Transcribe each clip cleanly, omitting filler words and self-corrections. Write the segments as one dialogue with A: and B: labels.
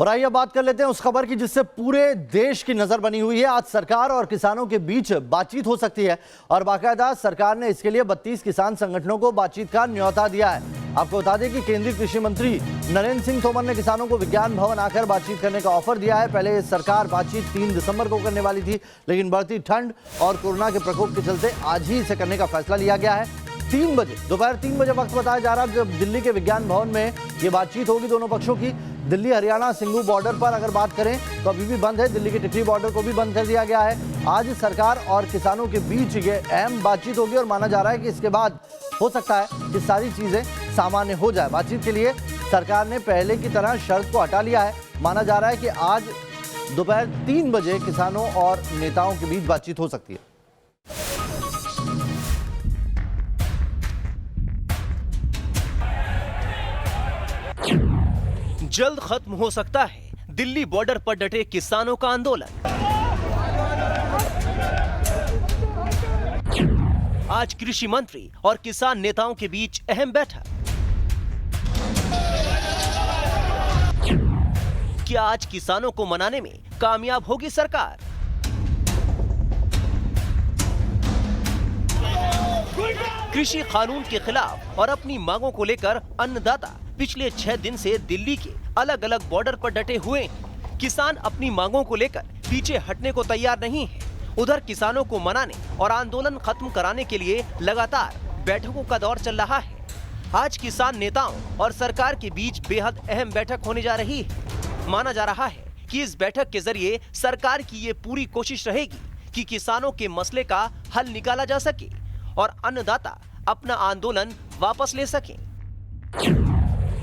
A: और आइए बात कर लेते हैं उस खबर की जिससे पूरे देश की नजर बनी हुई है। आज सरकार और किसानों के बीच बातचीत हो सकती है और बाकायदा सरकार ने इसके लिए 32 किसान संगठनों को बातचीत का न्योता दिया है। आपको बता दें कि केंद्रीय कृषि मंत्री नरेंद्र सिंह तोमर ने किसानों को विज्ञान भवन आकर बातचीत करने का ऑफर दिया है। पहले सरकार बातचीत 3 दिसंबर को करने वाली थी, लेकिन बढ़ती ठंड और कोरोना के प्रकोप के चलते आज ही इसे करने का फैसला लिया गया है। 3 बजे, दोपहर 3 बजे वक्त बताया जा रहा है जब दिल्ली के विज्ञान भवन में ये बातचीत होगी दोनों पक्षों की। दिल्ली हरियाणा सिंघू बॉर्डर पर अगर बात करें तो अभी भी बंद है, दिल्ली के टिकरी बॉर्डर को भी बंद कर दिया गया है। आज सरकार और किसानों के बीच ये अहम बातचीत होगी और माना जा रहा है कि इसके बाद हो सकता है कि सारी चीजें सामान्य हो जाए। बातचीत के लिए सरकार ने पहले की तरह शर्त को हटा लिया है। माना जा रहा है कि आज दोपहर 3 बजे किसानों और नेताओं के बीच बातचीत हो सकती है।
B: जल्द खत्म हो सकता है दिल्ली बॉर्डर पर डटे किसानों का आंदोलन। आज कृषि मंत्री और किसान नेताओं के बीच अहम बैठक। क्या आज किसानों को मनाने में कामयाब होगी सरकार? कृषि कानून के खिलाफ और अपनी मांगों को लेकर अन्नदाता पिछले 6 दिन से दिल्ली के अलग अलग बॉर्डर पर डटे हुए हैं। किसान अपनी मांगों को लेकर पीछे हटने को तैयार नहीं है। उधर किसानों को मनाने और आंदोलन खत्म कराने के लिए लगातार बैठकों का दौर चल रहा है। आज किसान नेताओं और सरकार के बीच बेहद अहम बैठक होने जा रही है। माना जा रहा है कि इस बैठक के जरिए सरकार की ये पूरी कोशिश रहेगी कि किसानों के मसले का हल निकाला जा सके और अन्नदाता अपना आंदोलन वापस ले सके।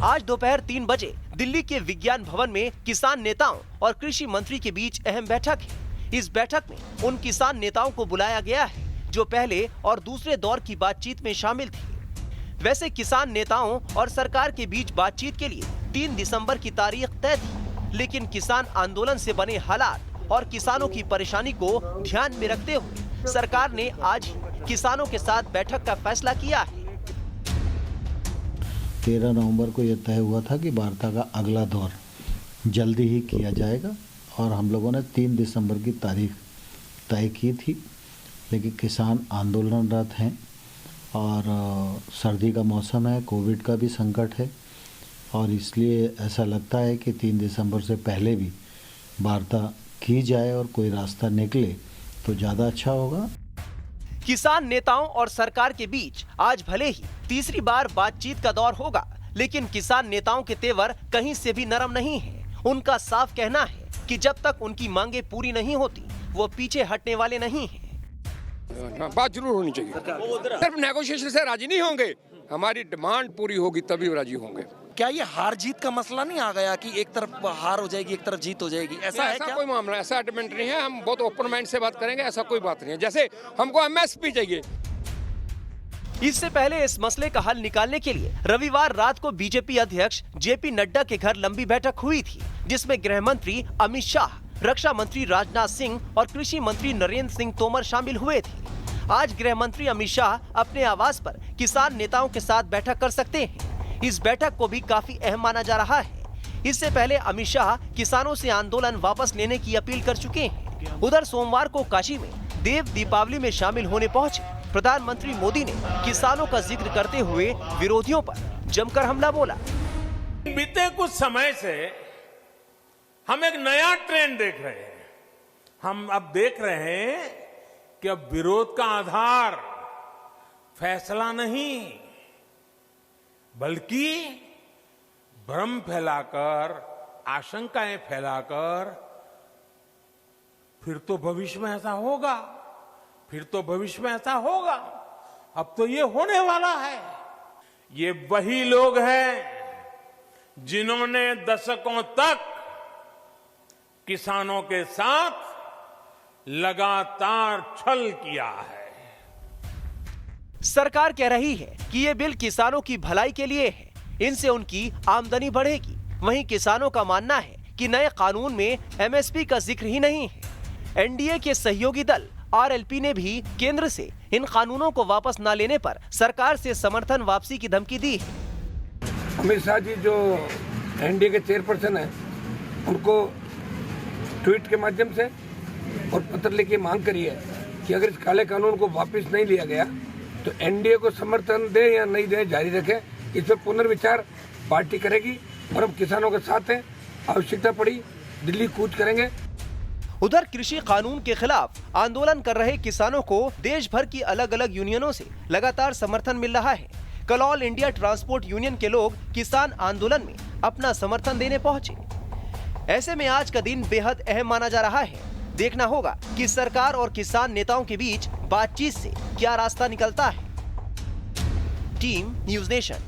B: आज दोपहर 3 बजे दिल्ली के विज्ञान भवन में किसान नेताओं और कृषि मंत्री के बीच अहम बैठक है। इस बैठक में उन किसान नेताओं को बुलाया गया है जो पहले और दूसरे दौर की बातचीत में शामिल थे। वैसे किसान नेताओं और सरकार के बीच बातचीत के लिए 3 दिसंबर की तारीख तय थी, लेकिन किसान आंदोलन से बने हालात और किसानों की परेशानी को ध्यान में रखते हुए सरकार ने आज किसानों के साथ बैठक का फैसला किया है।
C: 13 नवंबर को यह तय हुआ था कि वार्ता का अगला दौर जल्दी ही किया जाएगा और हम लोगों ने 3 दिसंबर की तारीख तय की थी, लेकिन किसान आंदोलनरत हैं और सर्दी का मौसम है, कोविड का भी संकट है और इसलिए ऐसा लगता है कि 3 दिसंबर से पहले भी वार्ता की जाए और कोई रास्ता निकले तो ज़्यादा अच्छा होगा।
B: किसान नेताओं और सरकार के बीच आज भले ही तीसरी बार बातचीत का दौर होगा, लेकिन किसान नेताओं के तेवर कहीं से भी नरम नहीं है। उनका साफ कहना है कि जब तक उनकी मांगे पूरी नहीं होती वो पीछे हटने वाले नहीं हैं।
D: बात जरूर होनी चाहिए। सिर्फ नेगोशिएशन से राजी नहीं होंगे, हमारी डिमांड पूरी होगी तभी राजी होंगे।
E: क्या ये हार जीत का मसला नहीं आ गया कि एक तरफ हार हो जाएगी एक तरफ जीत हो जाएगी? ऐसा है क्या?
D: कोई मामला, ऐसा एडमेंट नहीं है। हम बहुत ओपन माइंड से बात करेंगे, ऐसा कोई बात नहीं है। जैसे हमको एमएसपी चाहिए।
B: इससे पहले इस मसले का हल निकालने के लिए रविवार रात को बीजेपी अध्यक्ष जेपी नड्डा के घर लंबी बैठक हुई थी, जिसमें गृह मंत्री अमित शाह, रक्षा मंत्री राजनाथ सिंह और कृषि मंत्री नरेंद्र सिंह तोमर शामिल हुए थे। आज गृह मंत्री अमित शाह अपने आवास पर किसान नेताओं के साथ बैठक कर सकते हैं। इस बैठक को भी काफी अहम माना जा रहा है। इससे पहले अमित शाह किसानों से आंदोलन वापस लेने की अपील कर चुके हैं। उधर सोमवार को काशी में देव दीपावली में शामिल होने पहुंचे प्रधानमंत्री मोदी ने किसानों का जिक्र करते हुए विरोधियों पर जमकर हमला बोला।
F: बीते कुछ समय से हम एक नया ट्रेंड देख रहे हैं। हम अब देख रहे हैं कि अब विरोध का आधार फैसला नहीं बल्कि भ्रम फैलाकर, आशंकाएं फैलाकर फिर तो भविष्य में ऐसा होगा, फिर तो भविष्य में ऐसा होगा, अब तो ये होने वाला है। ये वही लोग हैं जिन्होंने दशकों तक किसानों के साथ लगातार छल किया है।
B: सरकार कह रही है कि ये बिल किसानों की भलाई के लिए है, इनसे उनकी आमदनी बढ़ेगी। वहीं किसानों का मानना है कि नए कानून में एमएसपी का जिक्र ही नहीं है। एनडीए के सहयोगी दल आरएलपी ने भी केंद्र से इन कानूनों को वापस न लेने पर सरकार से समर्थन वापसी की धमकी दी है।
D: अमित शाह जी जो एनडीए के चेयरपर्सन है उनको ट्वीट के माध्यम से और पत्र लिखे मांग करी है कि अगर इस काले कानून को वापस नहीं लिया गया तो एनडीए को समर्थन दे या नहीं दे जारी रखे। इस पर पुनर्विचार पार्टी करेगी और हम किसानों के साथ हैं। आवश्यकता पड़ी दिल्ली कूच करेंगे।
B: उधर कृषि कानून के खिलाफ आंदोलन कर रहे किसानों को देश भर की अलग अलग यूनियनों से लगातार समर्थन मिल रहा है। कल ऑल इंडिया ट्रांसपोर्ट यूनियन के लोग किसान आंदोलन में अपना समर्थन देने पहुंचे। ऐसे में आज का दिन बेहद अहम माना जा रहा है। देखना होगा कि सरकार और किसान नेताओं के बीच बातचीत से क्या रास्ता निकलता है। Team news nation.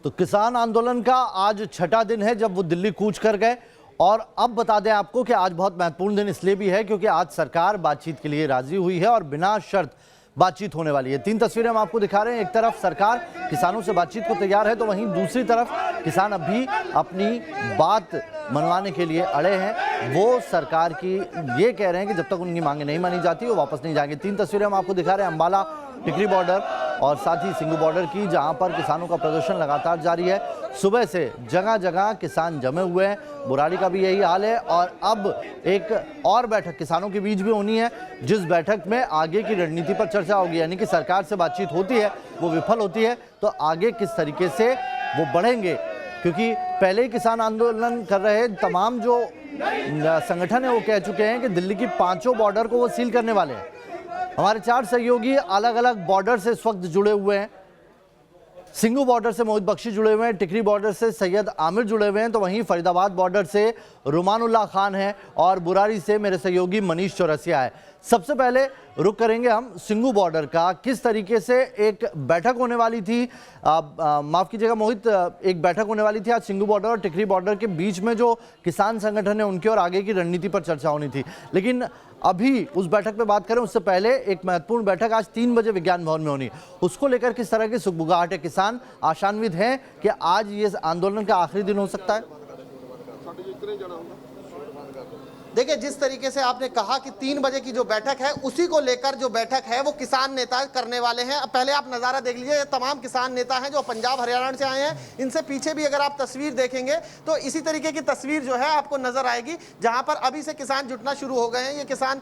A: तो किसान आंदोलन का आज छठा दिन है जब वो दिल्ली कूच कर गए। और अब बता दें आपको कि आज बहुत महत्वपूर्ण दिन इसलिए भी है क्योंकि आज सरकार बातचीत के लिए राजी हुई है और बिना शर्त बातचीत होने वाली है। 3 तस्वीरें हम आपको दिखा रहे हैं। एक तरफ सरकार किसानों से बातचीत को तैयार है तो वहीं दूसरी तरफ किसान अभी अपनी बात मनवाने के लिए अड़े हैं। वो सरकार की ये कह रहे हैं कि जब तक उनकी मांगे नहीं मानी जाती वो वापस नहीं जाएंगे। 3 तस्वीरें हम आपको दिखा रहे हैं अंबाला टिकरी बॉर्डर और साथ ही सिंगू बॉर्डर की, जहां पर किसानों का प्रदर्शन लगातार जारी है। सुबह से जगह जगह किसान जमे हुए हैं। बुराड़ी का भी यही हाल है और अब एक और बैठक किसानों के बीच भी होनी है जिस बैठक में आगे की रणनीति पर चर्चा होगी। यानी कि सरकार से बातचीत होती है, वो विफल होती है तो आगे किस तरीके से वो बढ़ेंगे, क्योंकि पहले ही किसान आंदोलन कर रहे तमाम जो संगठन है वो कह चुके हैं कि दिल्ली की 5 बॉर्डर को वो सील करने वाले हैं। हमारे 4 सहयोगी अलग अलग बॉर्डर से इस वक्त जुड़े हुए हैं। सिंगू बॉर्डर से मोहित बख्शी जुड़े हुए हैं, टिकरी बॉर्डर से सैयद आमिर जुड़े हुए हैं, तो वहीं फरीदाबाद बॉर्डर से रुमानुल्लाह खान है और बुराड़ी से मेरे सहयोगी मनीष चौरसिया है। सबसे पहले रुक करेंगे हम सिंगू बॉर्डर का। किस तरीके से एक बैठक होने वाली थी, माफ कीजिएगा मोहित, एक बैठक होने वाली थी आज सिंगू बॉर्डर और टिकरी बॉर्डर के बीच में जो किसान संगठन है उनकी और आगे की रणनीति पर चर्चा होनी थी। लेकिन अभी उस बैठक पे बात करें उससे पहले एक महत्वपूर्ण बैठक आज 3 बजे विज्ञान भवन में होनी, उसको लेकर किस तरह की सुगबुगाहट है? किसान आशान्वित हैं कि आज ये आंदोलन का आखिरी दिन हो सकता है?
G: देखिए, जिस तरीके से आपने कहा कि 3 बजे की जो बैठक है उसी को लेकर जो बैठक है वो किसान नेता करने वाले हैं। अब पहले आप नज़ारा देख लीजिए, तमाम किसान नेता हैं जो पंजाब हरियाणा से आए हैं। इनसे पीछे भी अगर आप तस्वीर देखेंगे तो इसी तरीके की तस्वीर जो है आपको नजर आएगी, जहां पर अभी से किसान जुटना शुरू हो गए हैं। ये किसान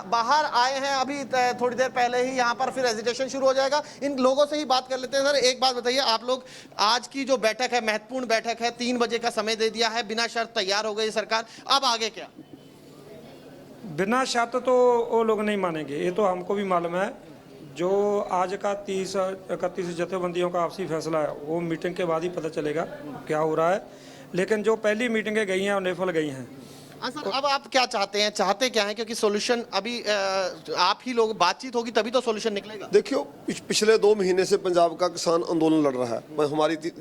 G: बाहर आए हैं अभी थोड़ी देर पहले ही, यहाँ पर फिर एजिटेशन शुरू हो जाएगा। इन लोगों से ही बात कर लेते हैं। सर, एक बात बताइए, आप लोग आज की जो बैठक है, महत्वपूर्ण बैठक है, 3 बजे का समय दे दिया है, बिना शर्त तैयार हो गई सरकार, अब आगे क्या?
H: बिना शर्त तो वो लोग नहीं मानेंगे, ये तो हमको भी मालूम है। जो आज का 30-31 जथेबंदियों का आपसी फैसला है वो मीटिंग के बाद ही पता चलेगा क्या हो रहा है। लेकिन जो पहली मीटिंगें गई हैं वो निफल गई हैं।
G: सर, अब आप क्या चाहते हैं, चाहते क्या हैं? क्योंकि सोल्यूशन अभी आप ही लोग बातचीत होगी तभी तो सोल्यूशन निकलेगा।
I: देखियो, पिछले 2 महीने से पंजाब का किसान आंदोलन लड़ रहा है। हमारी जी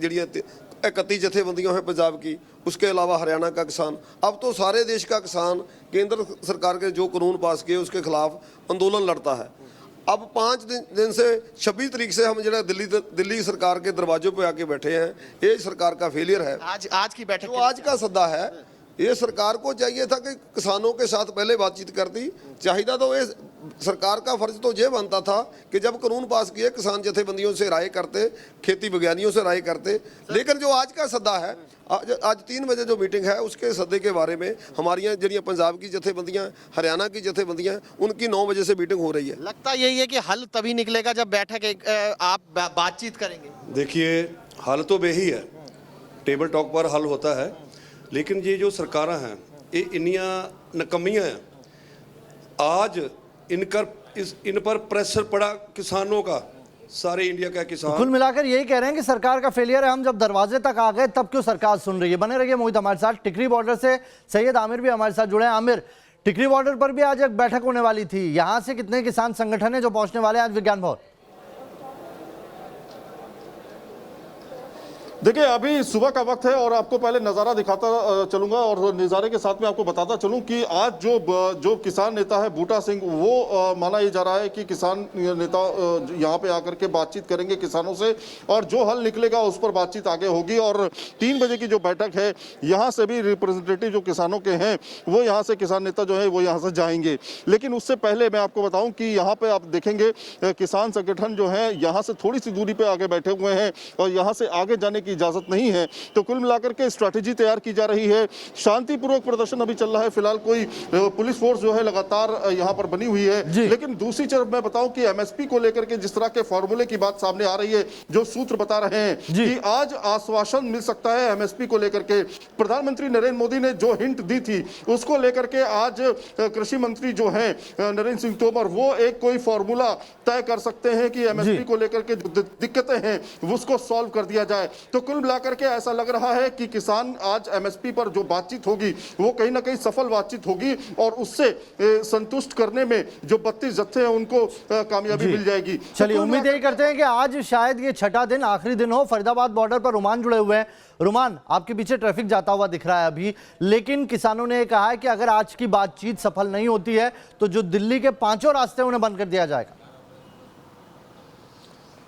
I: 31 जथेबंदियों हैं पंजाब की, उसके अलावा हरियाणा का किसान, अब तो सारे देश का किसान केंद्र सरकार के जो कानून पास किए उसके खिलाफ आंदोलन लड़ता है। अब 5 दिन से 26 तारीख से हम जो दिल्ली सरकार के दरवाजों पे आके बैठे हैं। ये सरकार का फेलियर है।
G: आज की बैठक,
I: जो आज का सद्दा है, ये सरकार को चाहिए था कि किसानों के साथ पहले बातचीत करती। चाहिए तो ये सरकार का फर्ज तो ये बनता था कि जब कानून पास किए किसान जथेबंदियों से राय करते, खेती विज्ञानियों से राय करते। लेकिन जो आज का सद्दा है, आज 3 बजे जो मीटिंग है उसके सद्दे के बारे में हमारी जड़ियाँ पंजाब की जथेबंदियाँ, हरियाणा की जथेबंदियाँ, उनकी 9 बजे से मीटिंग हो रही है।
G: लगता यही है कि हल तभी निकलेगा जब बैठक आप बातचीत करेंगे।
J: देखिए, हल तो बेही है, टेबल टॉक पर हल होता है, लेकिन ये जो सरकारें हैं ये इन्नियां नकमियां हैं। आज इन पर प्रेशर पड़ा किसानों का, सारे इंडिया का किसान।
A: कुल मिलाकर यही कह रहे हैं कि सरकार का फेलियर है। हम जब दरवाजे तक आ गए तब क्यों सरकार सुन रही है? बने रहिए मोहित हमारे साथ। टिकरी बॉर्डर से सैयद आमिर भी हमारे साथ जुड़े हैं। आमिर, टिकरी बॉर्डर पर भी आज एक बैठक होने वाली थी, यहाँ से कितने किसान संगठन है जो पहुंचने वाले हैं आज विज्ञान भवन?
K: देखिए, अभी सुबह का वक्त है और आपको पहले नज़ारा दिखाता चलूंगा और नज़ारे के साथ में आपको बताता चलूं कि आज जो किसान नेता है बूटा सिंह, वो माना ये जा रहा है कि किसान नेता यहां पे आकर के बातचीत करेंगे किसानों से और जो हल निकलेगा उस पर बातचीत आगे होगी। और 3 बजे की जो बैठक है, यहाँ से भी रिप्रेजेंटेटिव जो किसानों के हैं वो यहाँ से किसान नेता जो है वो यहाँ से जाएंगे। लेकिन उससे पहले मैं आपको बताऊँ कि यहाँ पर आप देखेंगे किसान संगठन जो है यहाँ से थोड़ी सी दूरी पर आगे बैठे हुए हैं और यहाँ से आगे जाने की की इजाज़त नहीं है। तो कुल मिलाकर के स्ट्रैटेजी तैयार की जा रही है। शांतिपूर्वक प्रदर्शन अभी चल रहा है। फिलहाल कोई पुलिस फोर्स जो है लगातार यहाँ पर बनी हुई है। लेकिन दूसरी तरफ मैं बताऊं कि एमएसपी को लेकर के जिस तरह के फॉर्मूले की बात सामने आ रही है, जो सूत्र बता रहे हैं कि आज आश्वासन मिल सकता है एमएसपी को लेकर के। प्रधानमंत्री नरेंद्र मोदी ने जो हिंट दी थी उसको लेकर के आज कृषि मंत्री जो हैं नरेंद्र सिंह तोमर, वो एक कोई फॉर्मूला तय कर सकते हैं कि एमएसपी को लेकर के जो दिक्कतें हैं उसको सॉल्व कर दिया जाए। तो कुल मिलाकर के ऐसा लग रहा है कि किसान आज एमएसपी पर जो बातचीत होगी वो कहीं ना कहीं सफल बातचीत होगी और उससे संतुष्ट करने में जो 32 जत्थे हैं उनको कामयाबी मिल जाएगी।
A: चलिए उम्मीद यही करते हैं कि आज शायद ये छठा दिन आखिरी दिन हो। फरीदाबाद बॉर्डर पर रुमान जुड़े हुए हैं। रुमान, आपके पीछे ट्रैफिक जाता हुआ दिख रहा है अभी, लेकिन किसानों ने कहा है कि अगर आज की बातचीत सफल नहीं होती है तो जो दिल्ली के 5 रास्ते उन्हें बंद कर दिया जाएगा।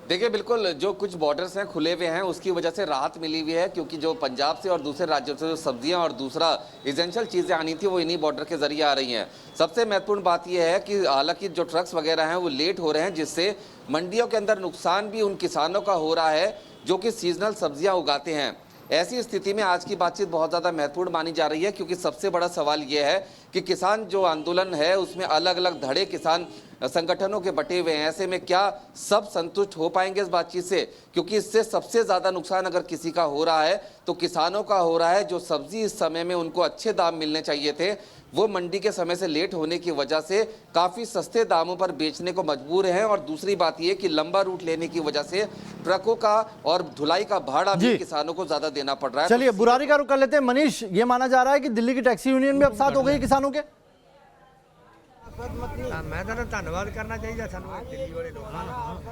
L: देखिए, बिल्कुल जो कुछ बॉर्डर्स हैं खुले हुए हैं उसकी वजह से राहत मिली हुई है, क्योंकि जो पंजाब से और दूसरे राज्यों से जो सब्जियां और दूसरा एसेंशियल चीज़ें आनी थी वो इन्हीं बॉर्डर के जरिए आ रही हैं। सबसे महत्वपूर्ण बात यह है कि हालांकि जो ट्रक्स वगैरह हैं वो लेट हो रहे हैं, जिससे मंडियों के अंदर नुकसान भी उन किसानों का हो रहा है जो कि सीजनल सब्जियाँ उगाते हैं। ऐसी स्थिति में आज की बातचीत बहुत ज़्यादा महत्वपूर्ण मानी जा रही है, क्योंकि सबसे बड़ा सवाल यह है कि किसान जो आंदोलन है उसमें अलग अलग धड़े किसान संगठनों के बटे हुए हैं। ऐसे में क्या सब संतुष्ट हो पाएंगे इस बातचीत से? क्योंकि इससे सबसे ज़्यादा नुकसान अगर किसी का हो रहा है तो किसानों का हो रहा है। जो सब्जी इस समय में उनको अच्छे दाम मिलने चाहिए थे वो मंडी के समय से लेट होने की वजह से काफ़ी सस्ते दामों पर बेचने को मजबूर हैं। और दूसरी बात ये कि लंबा रूट लेने की वजह से ट्रकों का और धुलाई का भाड़ा भी किसानों को ज़्यादा देना पड़ रहा है।
A: चलिए बुरारी का रुख कर लेते हैं। मनीष, ये माना जा रहा है कि दिल्ली की टैक्सी यूनियन में अब साथ हो गई किसानों के।
M: मैं तो धन्यवाद करना चाहिए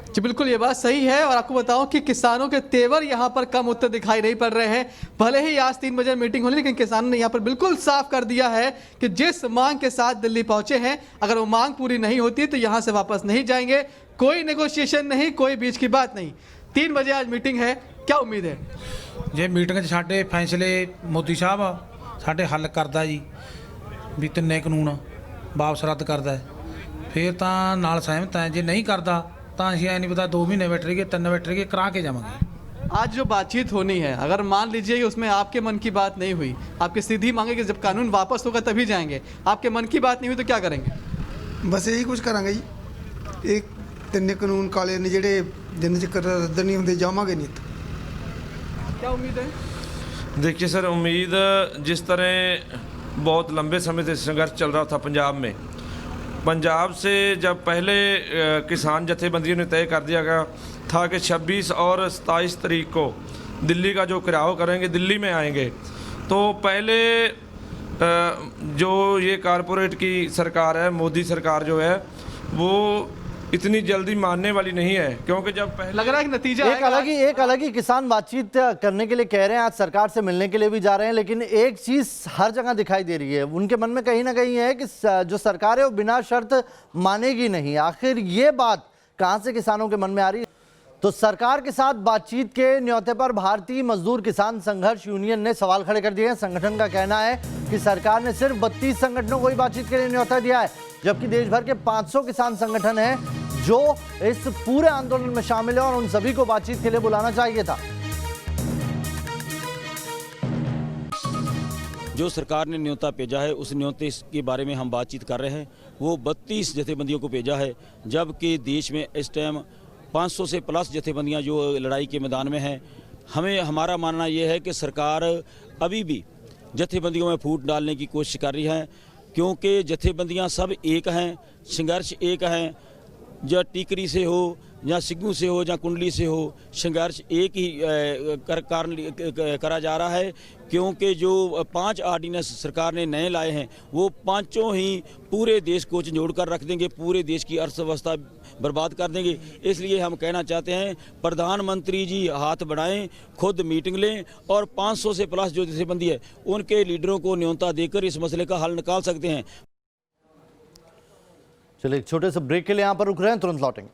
N: जी, बिल्कुल ये बात सही है। और आपको बताऊं कि किसानों के तेवर यहाँ पर कम होते दिखाई नहीं पड़ रहे हैं। भले ही आज 3 बजे मीटिंग होनी, लेकिन किसानों ने यहाँ पर बिल्कुल साफ कर दिया है कि जिस मांग के साथ दिल्ली पहुंचे हैं, अगर वो मांग पूरी नहीं होती तो यहाँ से वापस नहीं जाएंगे। कोई नेगोशिएशन नहीं, कोई बीच की बात नहीं। 3 बजे आज मीटिंग है, क्या उम्मीद है?
O: जे मीटिंग साडे फैसले मोदी साहब साडे हल करदा जी, भी 3 कानून वापस रद्द करता है, फिर तो नाल सहमत है। जे नहीं करता तो असीं नहीं पता 2 महीने बैठ रही 3 बैठ रही करा के जावांगे।
N: आज जो बातचीत होनी है, अगर मान लीजिए कि उसमें आपके मन की बात नहीं हुई, आपकी सीधी मांगे कि जब कानून वापस होगा तभी जाएंगे, आपके मन की बात नहीं हुई तो क्या करेंगे?
M: बस यही कुछ करांगे जी। एक 3 कानून काले ने जेडे जिन चक्कर रद्द नहीं होंगे जावांगे नहीं।
N: क्या उम्मीद है?
P: देखिए सर, उम्मीद जिस तरह बहुत लंबे समय से संघर्ष चल रहा था पंजाब से, जब पहले किसान जथेबंदियों ने तय कर दिया गया था कि 26 और 27 तारीख को दिल्ली का जो घेराव करेंगे, दिल्ली में आएंगे, तो पहले जो ये कारपोरेट की सरकार है, मोदी सरकार जो है, वो इतनी जल्दी मानने वाली नहीं है, क्योंकि जब पहले
N: लग रहा है कि नतीजा
A: एक अलग ही किसान बातचीत करने के लिए कह रहे हैं, आज सरकार से मिलने के लिए भी जा रहे हैं, लेकिन एक चीज हर जगह दिखाई दे रही है, उनके मन में कहीं ना कहीं है कि जो सरकार है वो बिना शर्त मानेगी नहीं। आखिर ये बात कहां से किसानों के मन में आ रही है? तो सरकार के साथ बातचीत के न्योते पर भारतीय मजदूर किसान संघर्ष यूनियन ने सवाल खड़े कर दिए हैं। संगठन का कहना है कि सरकार ने सिर्फ 32 संगठनों को ही बातचीत के लिए न्योता दिया है, जबकि देश भर के 500 किसान संगठन हैं जो इस पूरे आंदोलन में शामिल है और उन सभी को बातचीत के लिए बुलाना चाहिए था।
Q: जो सरकार ने न्योता भेजा है, उस न्योते के बारे में हम बातचीत कर रहे हैं। वो 32 जथेबंदियों को भेजा है, जबकि देश में इस टाइम 500 से प्लस जथेबंदियां जो लड़ाई के मैदान में हैं। हमारा मानना यह है कि सरकार अभी भी जथेबंदियों में फूट डालने की कोशिश कर रही है, क्योंकि जथेबंदियां सब एक हैं, संघर्ष एक हैं। या टीकरी से हो या सिग्गू से हो या कुंडली से हो, संघर्ष एक ही कारण करा जा रहा है, क्योंकि जो 5 ऑर्डिनेंस सरकार ने नए लाए हैं वो 5 ही पूरे देश को झंझोड़ कर रख देंगे, पूरे देश की अर्थव्यवस्था बर्बाद कर देंगे। इसलिए हम कहना चाहते हैं प्रधानमंत्री जी हाथ बढ़ाएं, खुद मीटिंग लें और 500 से प्लस जो जथेबंदी है उनके लीडरों को न्योता देकर इस मसले का हल निकाल सकते हैं।
A: चलिए एक छोटे से ब्रेक के लिए यहाँ पर रुक रहे हैं, तुरंत लौटेंगे।